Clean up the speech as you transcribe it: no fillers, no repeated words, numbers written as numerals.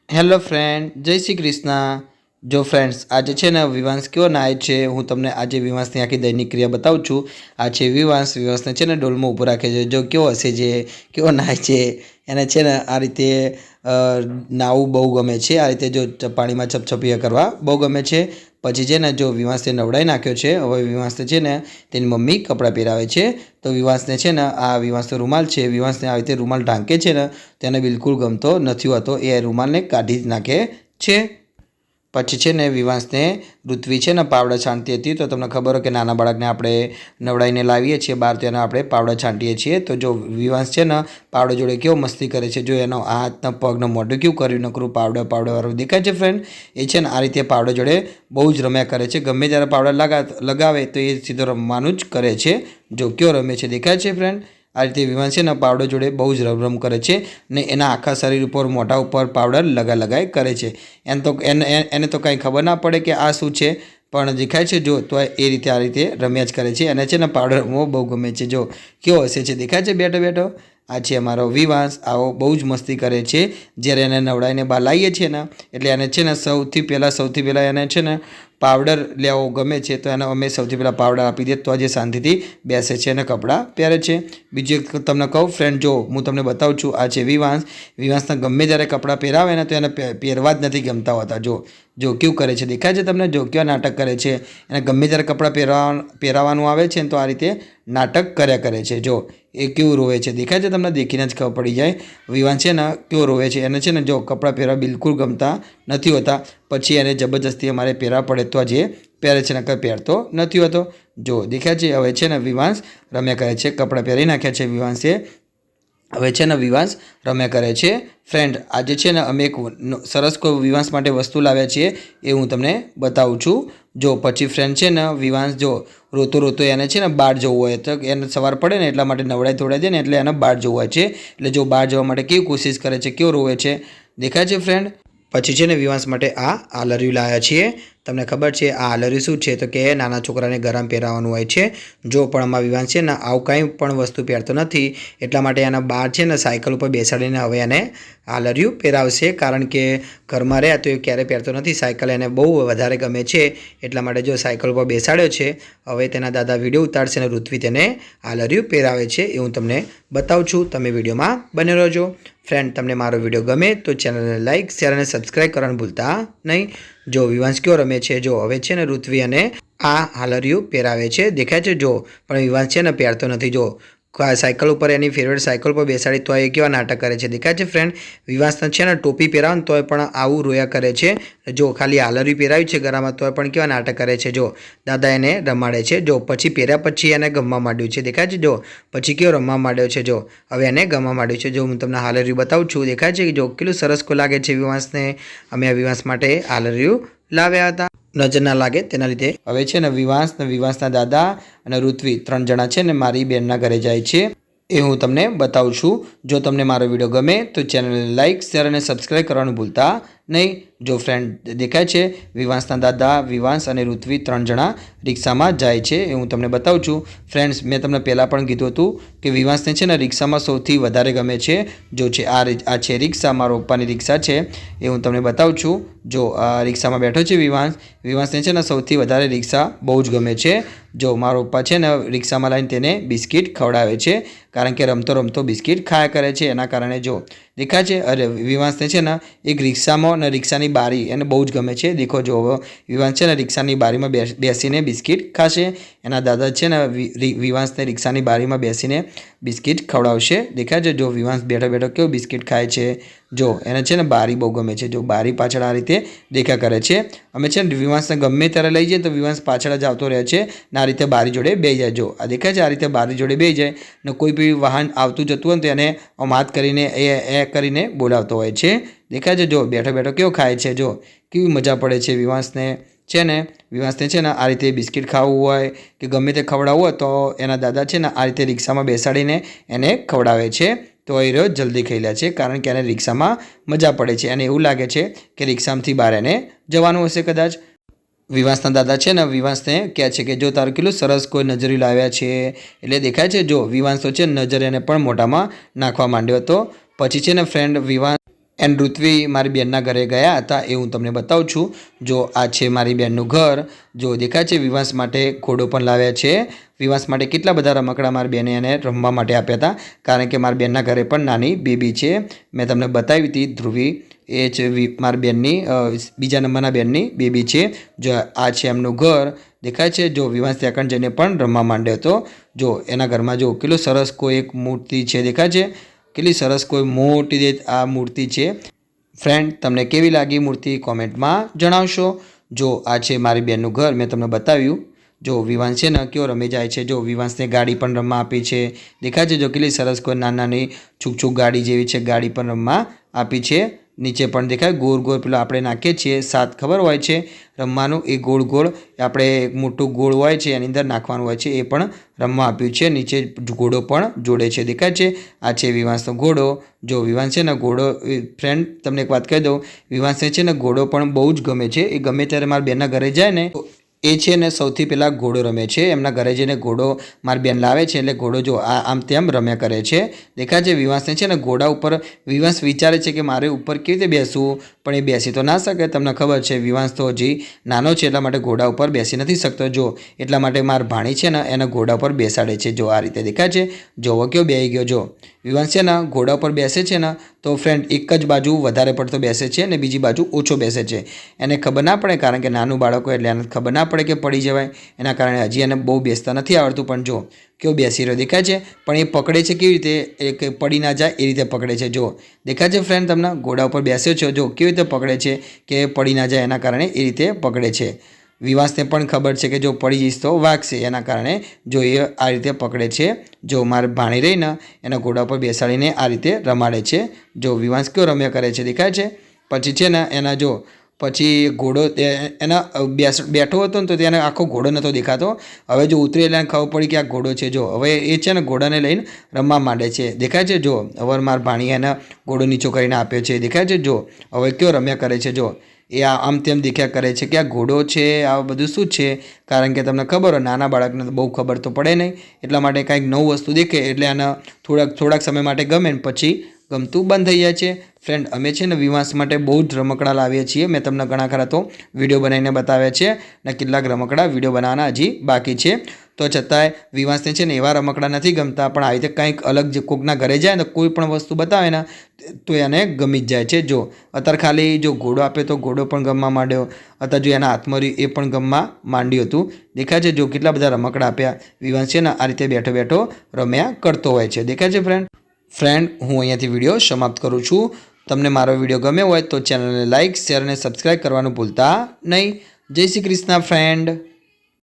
Hello friend, જય શ્રી કૃષ્ણ। જો friends, આજે છે ને વિવાંશ કેવો નાય છે, હું તમને આજે વિવાંશની આખી દૈનિક ક્રિયા બતાવું છું। આ છે વિવાંશને છે ને ડોલમાં ઊભો રાખે છે। જો કેવો હશે છે, કેવો નાય છે, એને છે ને આ રીતે નાવું બહુ ગમે છે। આ રીતે જો પાણીમાં છપછપિયા કરવા બહુ ગમે છે। પછી છે ને જો વિવાંશને નવડાવી નાખ્યો છે। હવે વિવાંશને છે ને તેની મમ્મી કપડાં પહેરાવે છે। તો વિવાંશને છે ને આ વિવાંશનો રૂમાલ છે, વિવાંશને આવી રીતે રૂમાલ ઢાંકે છે ને તેને બિલકુલ ગમતો નથી હોતો, એ રૂમાલને કાઢી જ નાખે છે। પછી છે ને વિવાંશને ઋત્વી છે ને પાવડા છાંટતી હતી। તો તમને ખબર હોય કે નાના બાળકને આપણે નવડાવીને લાવીએ છીએ બહાર, તેને આપણે પાવડા છાંટીએ છીએ। તો જો વિવાંશ છે ને પાવડા જોડે કેવો મસ્તી કરે છે, જો એનો હાથના પગનો મોઢું કેવું કર્યું નકરું પાવડાવાળું દેખાય છે ફ્રેન્ડ। એ છે ને આ રીતે પાવડા જોડે બહુ જ રમ્યા કરે છે। ગમે ત્યારે પાવડા લગાવે તો એ સીધો રમવાનું જ કરે છે। જો કયો રમે છે દેખાય છે ફ્રેન્ડ। આ રીતે વિવાંશ છે ને પાવડર જોડે બહુ જ રમ કરે છે ને એના આખા શરીર ઉપર મોઢા ઉપર પાવડર લગાઈ કરે છે। એને તો કંઈ ખબર ના પડે કે આ શું છે, પણ દેખાય છે જો તો એ રીતે આ રીતે રમ્યા જ કરે છે। એને છે ને પાવડર રમવો બહુ ગમે છે। જો કેવો હશે છે દેખાય છે બેઠો બેઠો। આ છે અમારો વિવાંશ, આવો બહુ જ મસ્તી કરે છે। જ્યારે એને નવડાવીને બહાર લાવીએ છીએ ને એટલે એને છે ને સૌથી પહેલાં એને છે ને પાવડર લેવો ગમે છે। તો એને અમે સૌથી પહેલાં પાવડર આપી દઈએ તો જે શાંતિથી બેસે છે અને કપડાં પહેરે છે। બીજું એક તમને કહું ફ્રેન્ડ, જો હું તમને બતાવું છું, આ છે વિવાંશને ગમે ત્યારે કપડાં પહેરાવે ને તો એને પહેરવા જ નથી ગમતા હોતા। જો કેવું કરે છે દેખાય છે તમને, જો કેવા નાટક કરે છે। એને ગમે ત્યારે કપડાં પહેરાવાનું આવે છે ને તો આ રીતે નાટક કર્યા કરે છે। જો એ કેવું રોવે છે દેખાય છે તમને, દેખીને જ ખબર પડી જાય વિવાંશ છે ને કેવો રોવે છે। એને છે ને જો કપડાં પહેરવા બિલકુલ ગમતા નથી હોતા, પછી એને જબરજસ્તી અમારે પહેરવા પડે તો જે પહેરે છે, નકર પહેરતો નથી હોતો। જો દેખાય છે હવે છે ને વિવાંશ રમ્યા કરે છે, કપડાં પહેરી નાખ્યા છે વિવાંશે। હવે છે ને વિવાંશ રમ્યા કરે છે। ફ્રેન્ડ, આજે છે ને અમે એક સરસ કોઈ વિવાંશ માટે વસ્તુ લાવ્યા છીએ, એ હું તમને બતાવું છું। જો પછી ફ્રેન્ડ છે ને વિવાંશ જો રોતો એને છે ને બહાર જવું હોય તો એને સવાર પડે ને એટલા માટે નવડાઈ ધોવડાઈ દે ને એટલે એને બહાર જવું હોય છે। એટલે જો બહાર જવા માટે કેવી કોશિશ કરે છે, કેવો રોવે છે દેખાય છે ફ્રેન્ડ। પછી છે ને વિવાંશ માટે આ આલરિયું લાવ્યા છીએ। તમને ખબર છે આ આલરિયું શું છે, તો કે નાના છોકરાને ગરમ પહેરાવવાનું હોય છે। જો પણ આમાં વિવાંશ છે ને આવું કંઈ પણ વસ્તુ પહેરતો નથી, એટલા માટે એના બહાર છે ને સાયકલ ઉપર બેસાડીને હવે એને આલરિયું પહેરાવશે। કારણ કે ઘરમાં રહે તો એ ક્યારેય પહેરતો નથી, સાયકલ એને બહુ વધારે ગમે છે, એટલા માટે જો સાયકલ ઉપર બેસાડ્યો છે। હવે તેના દાદા વિડીયો ઉતારશે અને ઋત્વી તેને આલરિયું પહેરાવે છે, એ હું તમને બતાવું છું। તમે વિડીયોમાં બને રહેજો। ફ્રેન્ડ, તમને મારો વિડીયો ગમે તો ચેનલને લાઇક, શેર અને સબસ્ક્રાઈબ કરવાનું ભૂલતા નહીં। જો વિવાંશ કેવો રમે છે, જો હવે છે ને ઋત્વી અને આ આલરિયું પહેરાવે છે દેખાય છે। જો પણ વિવાંશ છે ને પહેરતો નથી। જો સાયકલ ઉપર એની ફેવરેટ સાયકલ પર બેસાડી તો એ કેવા નાટક કરે છે દેખાય છે ફ્રેન્ડ। વિવાંશને છે ને ટોપી પહેરાવે ને તોય પણ આવું રોયા કરે છે। જો ખાલી આલરિયું પહેરાવ્યું છે ગળામાં તોય પણ કેવા નાટક કરે છે। જો દાદા એને રમાડે છે, જો પછી પહેર્યા પછી એને ગમવા માંડ્યું છે દેખાય છે। જો પછી કેવો રમવા માંડ્યો છે, જો હવે એને ગમવા માંડ્યું છે। જો હું તમને આલરિયું બતાવું છું દેખાય છે, જો કેટલું સરસ લાગે છે વિવાંશને। અમે આ વિવાંશ માટે આલરિયું લાવ્યા હતા, નજર ના લાગે તેના લીધે। હવે છે ને વિવાંશના દાદા અને ઋત્વી 3 જણા છે ને મારી બેનના ઘરે જાય છે, એ હું તમને બતાવું છું। જો તમને મારો વિડીયો ગમે તો ચેનલને લાઇક, શેર અને સબસ્ક્રાઈબ કરવાનું ભૂલતા નહીં। જો ફ્રેન્ડ દેખાય છે વિવાંશના દાદા, વિવાંશ અને ઋત્વી 3 જણા રિક્ષામાં જાય છે, એ હું તમને બતાવું છું। ફ્રેન્ડ્સ, મેં તમને પહેલાં પણ કીધું હતું કે વિવાંશને છે ને રિક્ષામાં સૌથી વધારે ગમે છે। જો છે આ છે રિક્ષા, મારા પપ્પાની રિક્ષા છે, એ હું તમને બતાવું છું। જો આ રિક્ષામાં બેઠો છે વિવાંશને છે ને સૌથી વધારે રિક્ષા બહુ જ ગમે છે। જો મારો પપ્પા છે ને રિક્ષામાં લાવીને તેને બિસ્કિટ ખવડાવે છે, કારણ કે રમતો બિસ્કિટ ખાયા કરે છે, એના કારણે જો દેખાય છે। અરે વિવાંશને છે ને એક રિક્ષામાં ને રિક્ષાની બારી એને બહુ જ ગમે છે। દેખો જો વિવાંશ છે ને રિક્ષાની બારીમાં બેસીને બિસ્કિટ ખાશે, એના દાદા છે ને વિવાંશને રિક્ષાની બારીમાં બેસીને બિસ્કિટ ખવડાવશે દેખાય છે। જો વિવાંશ બેઠો કેવું બિસ્કિટ ખાય છે, જો એને છે ને બારી બહુ ગમે છે। જો બારી પાછળ આ રીતે દેખ્યા કરે છે। અમે છે ને વિવાંશને ગમે ત્યારે લઈ જઈએ તો વિવાંશ પાછળ જ આવતો રહે છે ને આ રીતે બારી જોડે બેસી જાય। જો આ દેખાય છે, આ રીતે બારી જોડે બેસી જાય ને કોઈ બી વાહન આવતું જતું હોય ને તો એને માત કરીને એ કરીને બોલાવતો હોય છે દેખાય છે। જો બેઠો કેવો ખાય છે, જો કેવી મજા પડે છે વિવાંશને છે ને આ રીતે બિસ્કિટ ખાવું હોય કે ગમે તે ખવડાવવું હોય તો એના દાદા છે ને આ રીતે રિક્ષામાં બેસાડીને એને ખવડાવે છે, તો એ રોજ જલ્દી ખાઈ લે છે, કારણ કે એને રિક્ષામાં મજા પડે છે। અને એવું લાગે છે કે રિક્ષામાંથી બહાર એને જવાનું હશે કદાચ। વિવાંશના દાદા છે ને વિવાંશને કહે છે કે જો તારું કેટલું સરસ કોઈ નજરિયું લાવ્યા છે, એટલે દેખાય છે જો વિવાંશ તો છે નજર એને પણ મોઢામાં નાખવા માંડ્યો હતો। પછી છે ને ફ્રેન્ડ વિવાંશ એન્ડ ઋત્વી મારી બેનના ઘરે ગયા હતા એ હું તમને બતાવું છું। જો આ છે મારી બેનનું ઘર। જો દેખાય છે વિવાંશ માટે ઘોડો પણ લાવ્યા છે। વિવાંશ માટે કેટલા બધા રમકડા મારી બેને એને રમવા માટે આપ્યા હતા, કારણ કે મારી બેનના ઘરે પણ નાની બેબી છે। મેં તમને બતાવી હતી ધ્રુવી, એ છે મારી બેનની બીજા નંબરના બેનની બેબી છે। જો આ છે એમનું ઘર, દેખાય છે। જો વિવાંશ ત્યાં જઈને પણ રમવા માંડ્યો હતો। જો એના ઘરમાં જો કેટલું સરસ કોઈ એક મૂર્તિ છે, દેખાય છે કેટલી સરસ કોઈ મોટી આ મૂર્તિ છે। ફ્રેન્ડ, તમને કેવી લાગી મૂર્તિ કોમેન્ટમાં જણાવશો। જો આ છે મારી બેનનું ઘર, મેં તમને બતાવ્યું। જો વિવાંશ છે ને કેવો રમી જાય છે। જો વિવાંશને ગાડી પણ રમવા આપી છે, દેખાય છે। જો કેટલી સરસ કોઈ નાની છૂક ગાડી જેવી છે, ગાડી પણ રમવા આપી છે। નીચે પણ દેખાય ગોળ ગોળ પેલો આપણે નાખીએ છીએ સાત, ખબર હોય છે રમવાનું, એ ગોળ ગોળ આપણે મોટું ગોળ હોય છે એની અંદર નાખવાનું હોય છે, એ પણ રમવા આપ્યું છે। નીચે ઘોડો પણ જોડે છે, દેખાય છે। આ છે વિવાંશનો ઘોડો। જો વિવાંશ છે ને ઘોડો, ફ્રેન્ડ તમને એક વાત કહી દઉં, વિવાંશને છે ને ઘોડો પણ બહુ જ ગમે છે। એ ગમે ત્યારે મારા બેનના ઘરે જાય ને એ છે ને સૌથી પહેલાં ઘોડો રમે છે। એમના ઘરે જઈને ઘોડો મારી બેન લાવે છે, એટલે ઘોડો જો આમ તેમ રમ્યા કરે છે, દેખાય છે। વિવાંશને છે ને ઘોડા ઉપર વિવાંશ વિચારે છે કે મારે ઉપર કેવી રીતે બેસવું, પણ એ બેસી તો ના શકે। તમને ખબર છે વિવાંશ તો હજી નાનો છે, એટલા માટે ઘોડા ઉપર બેસી નથી શકતો। જો એટલા માટે મારા ભાણી છે ને એને ઘોડા ઉપર બેસાડે છે। જો આ રીતે દેખાય છે, જોવો કેવો બેસી ગયો। જો વિવાંશ છે ને ઘોડા ઉપર બેસે છે ને તો ફ્રેન્ડ એક જ બાજુ વધારે પડતો બેસે છે અને બીજી બાજુ ઓછો બેસે છે। એને ખબર ના પડે, કારણ કે નાનું બાળકો એટલે એને ખબર ના પડે કે પડી જવાય, એના કારણે હજી એને બહુ બેસતા નથી આવડતું। પણ જો કેવો બેસી રહ્યો, દેખાય છે। પણ એ પકડે છે કેવી રીતે, એ પડી ના જાય એ રીતે પકડે છે। જો દેખાય છે ફ્રેન્ડ તમને, ઘોડા ઉપર બેસ્યો છે, જો કેવી રીતે પકડે છે કે પડી ના જાય, એના કારણે એ રીતે પકડે છે। વિવાંશને પણ ખબર છે કે જો પડી જઈશ તો વાગશે, એના કારણે જો એ આ રીતે પકડે છે। જો મારે ભાણી રહીને એના ઘોડા ઉપર બેસાડીને આ રીતે રમાડે છે। જો વિવાંશ કેવો રમ્યા કરે છે, દેખાય છે। પછી છે ને એના જો પછી ઘોડો એના બેઠો હતો ને તો તેને આખો ઘોડો નહોતો દેખાતો। હવે જો ઉતરી એટલે ખબર પડી કે આ ઘોડો છે। જો હવે એ છે ને ઘોડાને લઈને રમવા માંડે છે, દેખાય છે। જો હવે મારા ભાણી એને ઘોડો નીચો કરીને આપ્યો છે, દેખાય છે। જો હવે કેવો રમ્યા કરે છે। જો એ આમ તેમ દેખ્યા કરે છે કે આ ઘોડો છે, આ બધું શું છે, કારણ કે તમને ખબર હોય નાના બાળકને તો બહુ ખબર તો પડે નહીં, એટલા માટે કાંઈક નવું વસ્તુ દેખે એટલે આને થોડાક સમય માટે ગમે ને પછી ગમતું બંધ થઈ જાય છે। ફ્રેન્ડ, અમે છે ને વિવાંશ માટે બહુ જ રમકડા લાવીએ છીએ। મેં તમને ઘણા ખરા તો વિડીયો બનાવીને બતાવ્યા છે ને કેટલાક રમકડા વિડીયો બનાવવાના હજી બાકી છે। તો છતાંય વિવાંશને છે ને એવા રમકડા નથી ગમતા, પણ આવી રીતે કંઈક અલગ જે કોકના ઘરે જાય ને કોઈ પણ વસ્તુ બતાવે ને તો એને ગમી જ જાય છે। જો અત્યારે ખાલી જો ઘોડો આપે તો ઘોડો પણ ગમવા માંડ્યો, અત્યારે જો એના હાથમાં રહ્યું એ પણ ગમવા માંડ્યું હતું, દેખાય છે। જો કેટલા બધા રમકડા આપ્યા, વિવાંશ છે ને આ રીતે બેઠો બેઠો રમ્યા કરતો હોય છે, દેખાય છે ફ્રેન્ડ। હું અહીંયાથી વિડીયો સમાપ્ત કરું છું। તમને મારો વિડીયો ગમ્યો હોય તો ચેનલને લાઇક, શેર અને સબસ્ક્રાઈબ કરવાનું ભૂલતા નહીં। જય શ્રી કૃષ્ણ ફ્રેન્ડ।